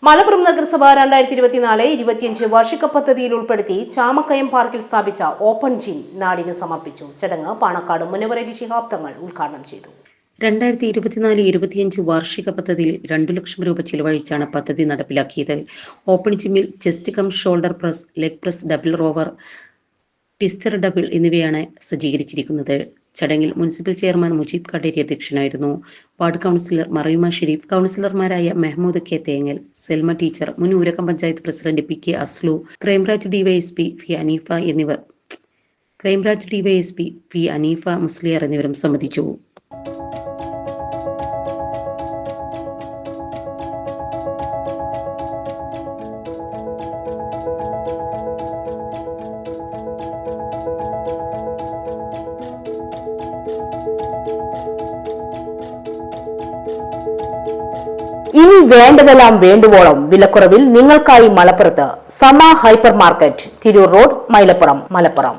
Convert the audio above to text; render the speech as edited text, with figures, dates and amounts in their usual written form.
മലപ്പുറം നഗരസഭ 2024-25 വാർഷിക പദ്ധതിയിൽ ഉൾപ്പെടുത്തി ചാമക്കയം പാർക്കിൽ സ്ഥാപിച്ച ഓപ്പൺ ജിം നാടിന് സമർപ്പിച്ചു. ചടങ്ങ് പാണക്കാട് മുനവർ അലി ശിഹാബ് തങ്ങൾ ഉദ്ഘാടനം ചെയ്തു. 2024-25 വാർഷിക പദ്ധതിയിൽ 2 ലക്ഷം രൂപ ചിലവഴിച്ചാണ് പദ്ധതി നടപ്പിലാക്കിയത്. ഓപ്പൺ ജിമ്മിൽ chest cum shoulder press, leg press, double rower, twister double എന്നിവയാണ് സജ്ജീകരിച്ചിരിക്കുന്നത്. ചടങ്ങിൽ മുനിസിപ്പൽ ചെയർമാൻ മുജീബ് കാടേരി അധ്യക്ഷനായിരുന്നു. വാർഡ് കൗൺസിലർ മറിയുമ ഷെരീഫ്, കൗൺസിലർമാരായ മെഹ്മൂദ് കെ തേങ്ങൽ, സെൽമ ടീച്ചർ, മുൻ Oorakam panchayat president P K Aslu, crime branch DYSP P Aneefa Musliyar എന്നിവരും സംബന്ധിച്ചു. ഇനി വേണ്ടതെല്ലാം വേണ്ടുവോളം വിലക്കുറവിൽ നിങ്ങൾക്കായി മലപ്പുറത്ത് Sama hyper market, Tirur road, Mylapuram, Malappuram.